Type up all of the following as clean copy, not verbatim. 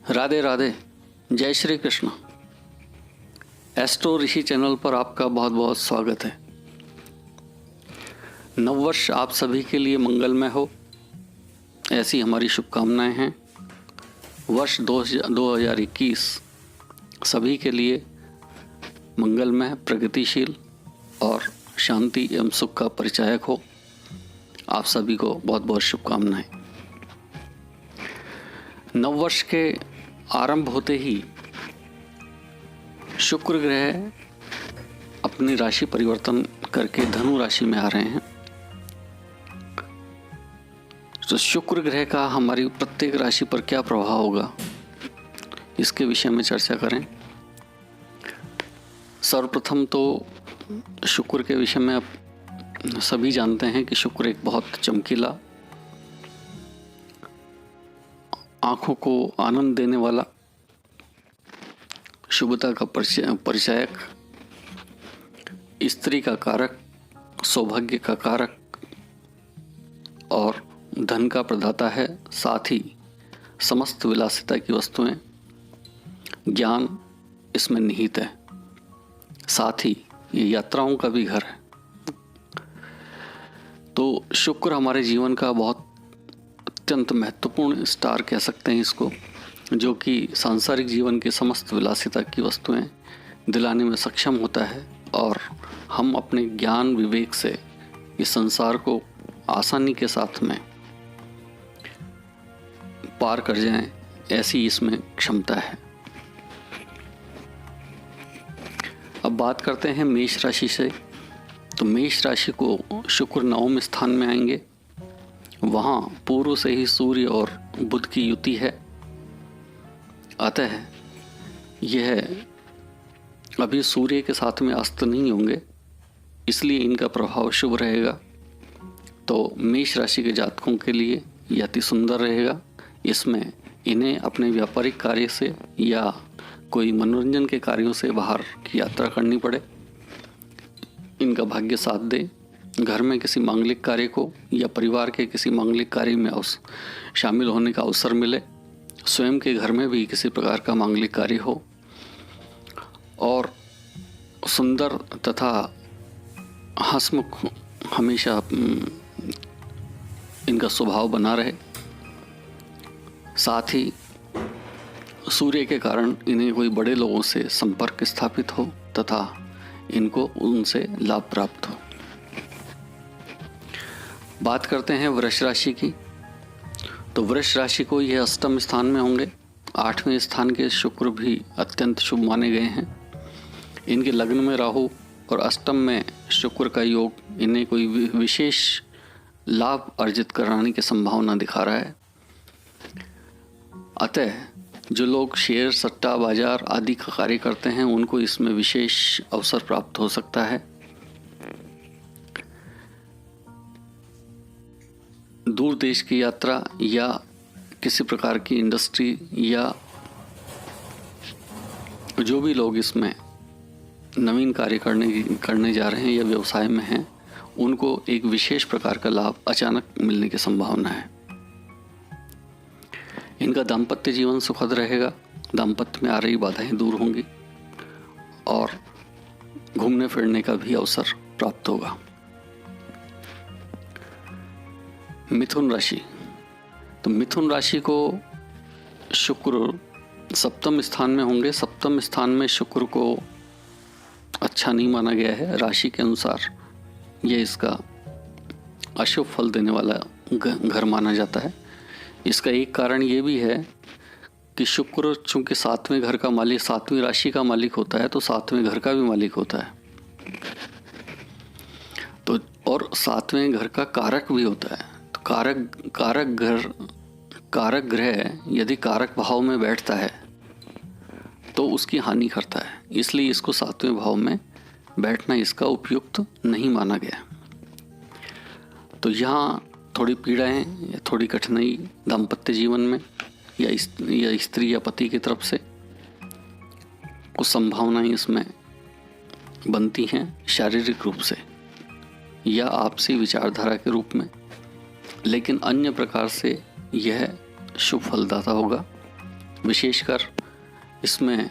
राधे राधे, जय श्री कृष्ण। एस्ट्रो ऋषि चैनल पर आपका बहुत बहुत स्वागत है। नववर्ष आप सभी के लिए मंगलमय हो, ऐसी हमारी शुभकामनाएं हैं। वर्ष 2021 सभी के लिए मंगलमय, प्रगतिशील और शांति एवं सुख का परिचायक हो। आप सभी को बहुत बहुत शुभकामनाएं। नववर्ष के आरंभ होते ही शुक्र ग्रह अपनी राशि परिवर्तन करके धनु राशि में आ रहे हैं। तो शुक्र ग्रह का हमारी प्रत्येक राशि पर क्या प्रभाव होगा, इसके विषय में चर्चा करें। सर्वप्रथम तो शुक्र के विषय में आप सभी जानते हैं कि शुक्र एक बहुत चमकीला, आंखों को आनंद देने वाला, शुभता का परिचायक, स्त्री का कारक, सौभाग्य का कारक और धन का प्रदाता है। साथ ही समस्त विलासिता की वस्तुएं, ज्ञान इसमें निहित है। साथ ही ये यात्राओं का भी घर है। तो शुक्र हमारे जीवन का बहुत अत्यंत महत्वपूर्ण स्टार कह सकते हैं इसको, जो कि सांसारिक जीवन के समस्त विलासिता की वस्तुएं दिलाने में सक्षम होता है और हम अपने ज्ञान विवेक से इस संसार को आसानी के साथ में पार कर जाएं, ऐसी इसमें क्षमता है। अब बात करते हैं मेष राशि से। तो मेष राशि को शुक्र नवम स्थान में आएंगे। वहाँ पूर्व से ही सूर्य और बुध की युति है। अतः यह अभी सूर्य के साथ में अस्त नहीं होंगे, इसलिए इनका प्रभाव शुभ रहेगा। तो मेष राशि के जातकों के लिए यह अति सुंदर रहेगा। इसमें इन्हें अपने व्यापारिक कार्य से या कोई मनोरंजन के कार्यों से बाहर की यात्रा करनी पड़े, इनका भाग्य साथ दे। घर में किसी मांगलिक कार्य को या परिवार के किसी मांगलिक कार्य में शामिल होने का अवसर मिले। स्वयं के घर में भी किसी प्रकार का मांगलिक कार्य हो और सुंदर तथा हंसमुख हमेशा इनका स्वभाव बना रहे। साथ ही सूर्य के कारण इन्हें कोई बड़े लोगों से संपर्क स्थापित हो तथा इनको उनसे लाभ प्राप्त हो। बात करते हैं वृष राशि की। तो वृष राशि को यह अष्टम स्थान में होंगे। 8वें स्थान के शुक्र भी अत्यंत शुभ माने गए हैं। इनके लग्न में राहु और अष्टम में शुक्र का योग इन्हें कोई विशेष लाभ अर्जित कराने की संभावना दिखा रहा है। अतः जो लोग शेयर, सट्टा बाजार आदि का कार्य करते हैं, उनको इसमें विशेष अवसर प्राप्त हो सकता है। दूर देश की यात्रा या किसी प्रकार की इंडस्ट्री या जो भी लोग इसमें नवीन कार्य करने जा रहे हैं या व्यवसाय में हैं, उनको एक विशेष प्रकार का लाभ अचानक मिलने की संभावना है। इनका दाम्पत्य जीवन सुखद रहेगा। दाम्पत्य में आ रही बाधाएं दूर होंगी और घूमने फिरने का भी अवसर प्राप्त होगा। मिथुन राशि। तो मिथुन राशि को शुक्र सप्तम स्थान में होंगे। सप्तम स्थान में शुक्र को अच्छा नहीं माना गया है। राशि के अनुसार यह इसका अशुभ फल देने वाला घर माना जाता है। इसका एक कारण ये भी है कि शुक्र चूंकि 7वें घर का मालिक, 7वीं राशि का मालिक होता है, तो 7वें घर का भी मालिक होता है। तो और 7वें घर का कारक भी होता है। तो कारक ग्रह यदि कारक भाव में बैठता है तो उसकी हानि करता है। इसलिए इसको 7वें भाव में बैठना इसका उपयुक्त नहीं माना गया। तो यहाँ थोड़ी पीड़ाएं या थोड़ी कठिनाई दाम्पत्य जीवन में या स्त्री या पति की तरफ से कुछ संभावनाएं इसमें बनती हैं, शारीरिक रूप से या आपसी विचारधारा के रूप में। लेकिन अन्य प्रकार से यह शुभ फलदाता होगा। विशेषकर इसमें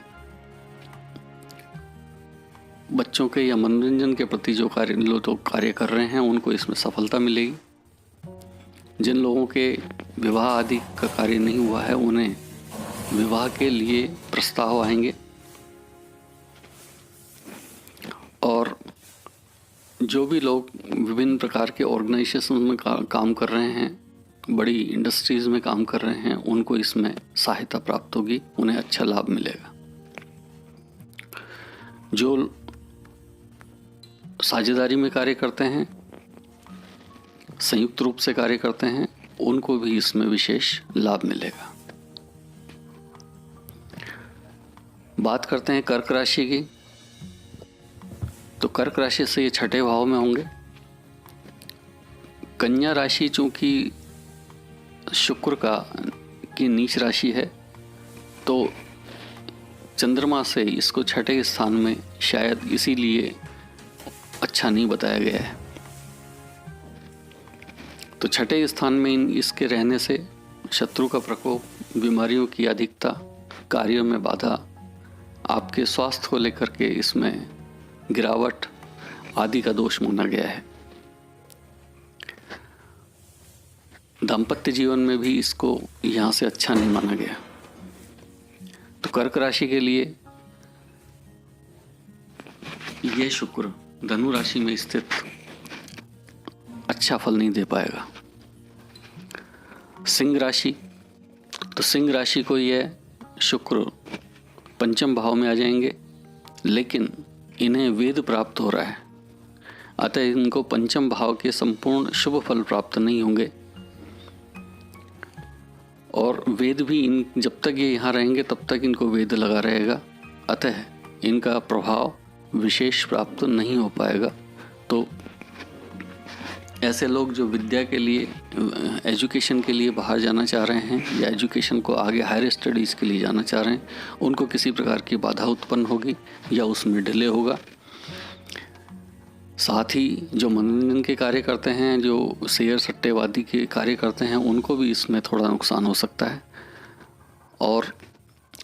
बच्चों के या मनोरंजन के प्रति जो लोग कार्य कर रहे हैं उनको इसमें सफलता मिलेगी। जिन लोगों के विवाह आदि का कार्य नहीं हुआ है उन्हें विवाह के लिए प्रस्ताव आएंगे। और जो भी लोग विभिन्न प्रकार के ऑर्गेनाइजेशन में काम कर रहे हैं, बड़ी इंडस्ट्रीज में काम कर रहे हैं, उनको इसमें सहायता प्राप्त होगी, उन्हें अच्छा लाभ मिलेगा। जो साझेदारी में कार्य करते हैं, संयुक्त रूप से कार्य करते हैं, उनको भी इसमें विशेष लाभ मिलेगा। बात करते हैं कर्क राशि की। तो कर्क राशि से ये छठे भाव में होंगे। कन्या राशि चूंकि शुक्र की नीच राशि है, तो चंद्रमा से इसको छठे स्थान में शायद इसीलिए अच्छा नहीं बताया गया है। तो छठे स्थान में इसके रहने से शत्रु का प्रकोप, बीमारियों की अधिकता, कार्यों में बाधा, आपके स्वास्थ्य को लेकर के इसमें गिरावट आदि का दोष माना गया है। दाम्पत्य जीवन में भी इसको यहाँ से अच्छा नहीं माना गया। तो कर्क राशि के लिए ये शुक्र धनु राशि में स्थित अच्छा फल नहीं दे पाएगा। सिंह राशि, तो सिंह राशि को यह शुक्र पंचम भाव में आ जाएंगे, लेकिन इन्हें वेद प्राप्त हो रहा है, अतः इनको पंचम भाव के संपूर्ण शुभ फल प्राप्त नहीं होंगे। और वेद भी जब तक ये यहाँ रहेंगे तब तक इनको वेद लगा रहेगा, अतः इनका प्रभाव विशेष प्राप्त नहीं हो पाएगा। तो ऐसे लोग जो विद्या के लिए, एजुकेशन के लिए बाहर जाना चाह रहे हैं या एजुकेशन को आगे हायर स्टडीज़ के लिए जाना चाह रहे हैं, उनको किसी प्रकार की बाधा उत्पन्न होगी या उसमें डिले होगा। साथ ही जो मनोरंजन के कार्य करते हैं, जो शेयर सट्टेबाजी के कार्य करते हैं, उनको भी इसमें थोड़ा नुकसान हो सकता है। और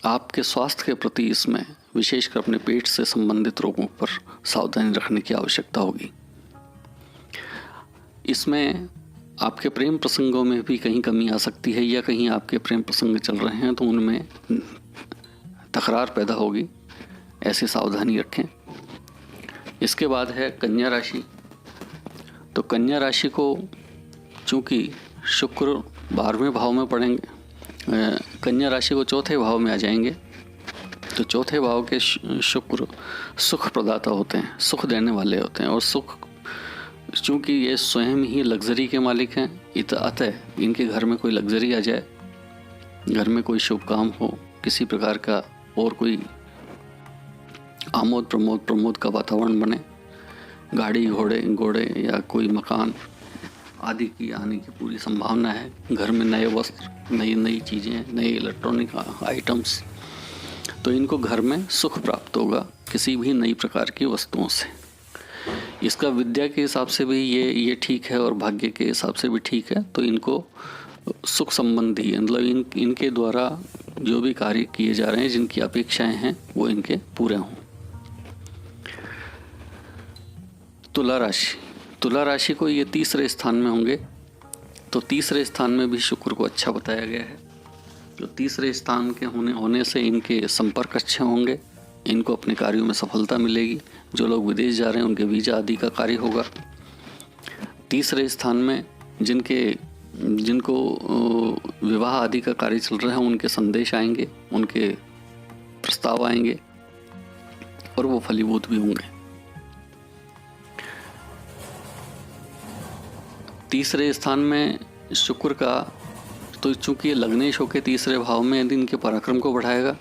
आपके स्वास्थ्य के प्रति इसमें विशेषकर अपने पेट से संबंधित रोगों पर सावधानी रखने की आवश्यकता होगी। इसमें आपके प्रेम प्रसंगों में भी कहीं कमी आ सकती है, या कहीं आपके प्रेम प्रसंग चल रहे हैं तो उनमें तकरार पैदा होगी, ऐसी सावधानी रखें। इसके बाद है कन्या राशि। तो कन्या राशि को चूँकि शुक्र 12वें भाव में पड़ेंगे, कन्या राशि को चौथे भाव में आ जाएंगे। तो चौथे भाव के शुक्र सुख प्रदाता होते हैं, सुख देने वाले होते हैं। और सुख चूँकि ये स्वयं ही लग्जरी के मालिक हैं, अतः इनके घर में कोई लग्जरी आ जाए, घर में कोई शुभ काम हो, किसी प्रकार का और कोई आमोद प्रमोद का वातावरण बने, गाड़ी घोड़े या कोई मकान आदि की आने की पूरी संभावना है। घर में नए वस्त्र, नई चीज़ें, नए इलेक्ट्रॉनिक आइटम्स, तो इनको घर में सुख प्राप्त होगा किसी भी नई प्रकार की वस्तुओं से। इसका विद्या के हिसाब से भी ये ठीक है और भाग्य के हिसाब से भी ठीक है। तो इनको सुख संबंधी, मतलब इनके द्वारा जो भी कार्य किए जा रहे हैं, जिनकी अपेक्षाएं हैं, वो इनके पूरे हों। तुला राशि को ये तीसरे स्थान में होंगे। तो तीसरे स्थान में भी शुक्र को अच्छा बताया गया है। तो तीसरे स्थान के होने से इनके संपर्क अच्छे होंगे, इनको अपने कार्यों में सफलता मिलेगी। जो लोग विदेश जा रहे हैं उनके वीज़ा आदि का कार्य होगा। तीसरे स्थान में जिनको विवाह आदि का कार्य चल रहा है, उनके संदेश आएंगे, उनके प्रस्ताव आएंगे और वो फलीभूत भी होंगे। तीसरे स्थान में शुक्र का, तो चूंकि ये लग्नेश होकर तीसरे भाव में, यदि इनके पराक्रम को बढ़ाएगा,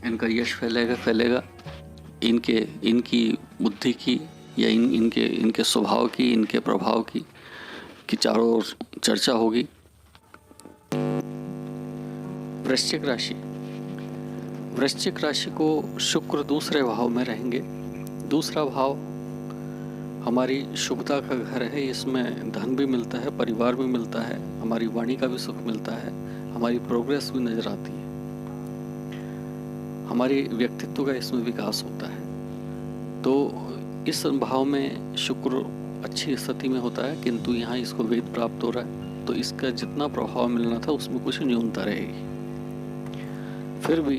इनका यश फैलेगा, इनकी बुद्धि की या इनके स्वभाव की, इनके प्रभाव की चारों ओर चर्चा होगी। वृश्चिक राशि को शुक्र दूसरे भाव में रहेंगे। दूसरा भाव हमारी शुभता का घर है, इसमें धन भी मिलता है, परिवार भी मिलता है, हमारी वाणी का भी सुख मिलता है, हमारी प्रोग्रेस भी नजर आती है। हमारे व्यक्तित्व का इसमें विकास होता है। तो इस भाव में शुक्र अच्छी स्थिति में होता है, किंतु यहाँ इसको वेद प्राप्त हो रहा है, तो इसका जितना प्रभाव मिलना था उसमें कुछ न्यूनता रहेगी। फिर भी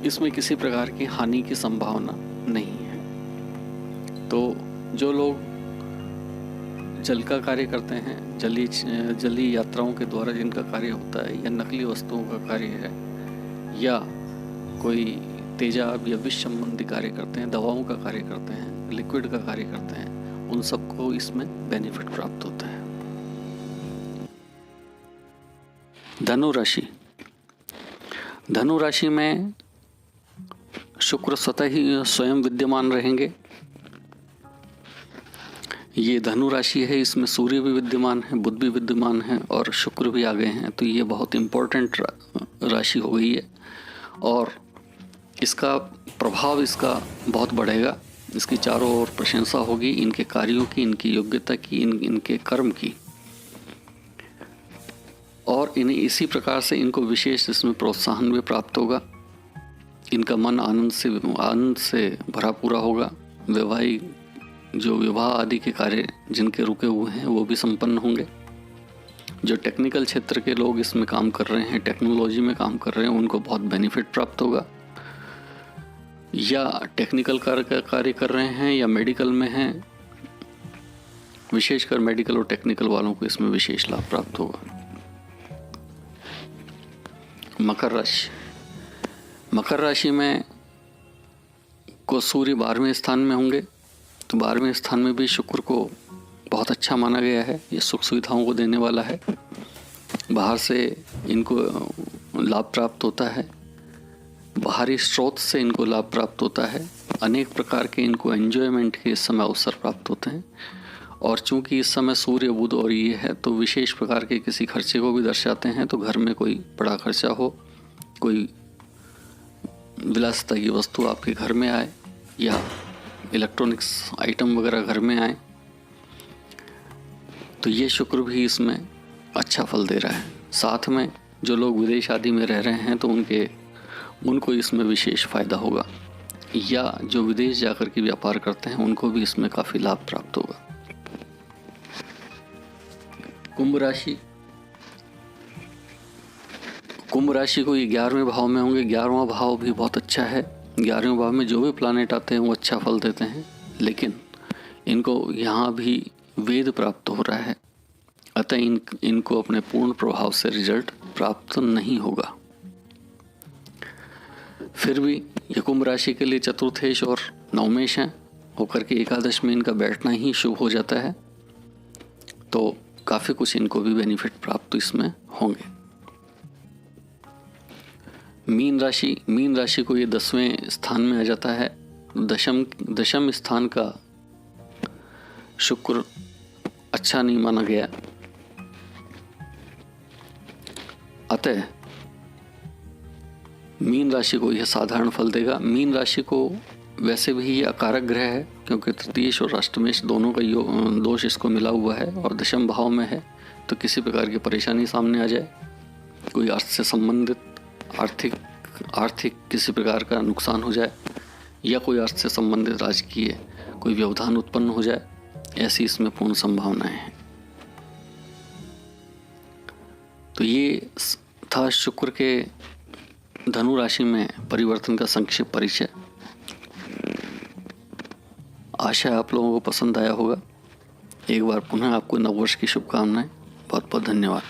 इसमें किसी प्रकार की हानि की संभावना नहीं है। तो जो लोग जल का कार्य करते हैं, जलीय यात्राओं के द्वारा जिनका कार्य होता है, या नकली वस्तुओं का कार्य है, या कोई तेजाब या विष संबंधी कार्य करते हैं, दवाओं का कार्य करते हैं, लिक्विड का कार्य करते हैं, उन सबको इसमें बेनिफिट प्राप्त होता है। धनु राशि। धनु राशि में शुक्र स्वतः ही स्वयं विद्यमान रहेंगे। ये धनु राशि है, इसमें सूर्य भी विद्यमान है, बुध भी विद्यमान है और शुक्र भी आ गए हैं। तो ये बहुत इम्पोर्टेंट राशि हो गई है और इसका प्रभाव इसका बहुत बढ़ेगा। इसकी चारों ओर प्रशंसा होगी, इनके कार्यों की, इनकी योग्यता की, इनके कर्म की, और इन्हें इसी प्रकार से इनको विशेष इसमें प्रोत्साहन भी प्राप्त होगा। इनका मन आनंद से भरा पूरा होगा। वैवाहिक जो विवाह आदि के कार्य जिनके रुके हुए हैं वो भी संपन्न होंगे। जो टेक्निकल क्षेत्र के लोग इसमें काम कर रहे हैं, टेक्नोलॉजी में काम कर रहे हैं, उनको बहुत बेनिफिट प्राप्त होगा। या टेक्निकल कार्य कर रहे हैं या मेडिकल में हैं, विशेषकर मेडिकल और टेक्निकल वालों को इसमें विशेष लाभ प्राप्त होगा। मकर राशि। मकर राशि में को सूर्य 12वें स्थान में होंगे, तो 12वें स्थान में भी शुक्र को बहुत अच्छा माना गया है। ये सुख सुविधाओं को देने वाला है, बाहर से इनको लाभ प्राप्त होता है, बाहरी स्रोत से इनको लाभ प्राप्त होता है, अनेक प्रकार के इनको एंजॉयमेंट के इस समय अवसर प्राप्त होते हैं। और चूंकि इस समय सूर्य बुध और ये है, तो विशेष प्रकार के किसी खर्चे को भी दर्शाते हैं। तो घर में कोई बड़ा खर्चा हो, कोई विलासिता की वस्तु आपके घर में आए, या इलेक्ट्रॉनिक्स आइटम वगैरह घर में आए, तो ये शुक्र भी इसमें अच्छा फल दे रहा है। साथ में जो लोग विदेश आदि में रह रहे हैं, तो उनको इसमें विशेष फायदा होगा, या जो विदेश जाकर के व्यापार करते हैं उनको भी इसमें काफ़ी लाभ प्राप्त होगा। कुंभ राशि। कुंभ राशि को ये 11वें भाव में होंगे। 11वां भाव भी बहुत अच्छा है। 11वें भाव में जो भी प्लानेट आते हैं वो अच्छा फल देते हैं, लेकिन इनको यहाँ भी वेद प्राप्त हो रहा है, अतः इनको अपने पूर्ण प्रभाव से रिजल्ट प्राप्त नहीं होगा। फिर भी ये कुंभ राशि के लिए चतुर्थेश और नवमेश हैं, होकर के एकादश में इनका बैठना ही शुभ हो जाता है, तो काफ़ी कुछ इनको भी बेनिफिट प्राप्त इसमें होंगे। मीन राशि को ये 10वें स्थान में आ जाता है। दशम स्थान का शुक्र अच्छा नहीं माना गया, अतः मीन राशि को यह साधारण फल देगा। मीन राशि को वैसे भी ये अकारक ग्रह है, क्योंकि तृतीयेश और अष्टमेश दोनों का दोष इसको मिला हुआ है और दशम भाव में है। तो किसी प्रकार की परेशानी सामने आ जाए, कोई अर्थ से संबंधित आर्थिक किसी प्रकार का नुकसान हो जाए, या कोई अर्थ से संबंधित राजकीय कोई व्यवधान उत्पन्न हो जाए, ऐसी इसमें पूर्ण संभावनाएं हैं। तो ये था शुक्र के धनु राशि में परिवर्तन का संक्षिप्त परिचय। आशा है आप लोगों को पसंद आया होगा। एक बार पुनः आपको नववर्ष की शुभकामनाएं। बहुत बहुत धन्यवाद।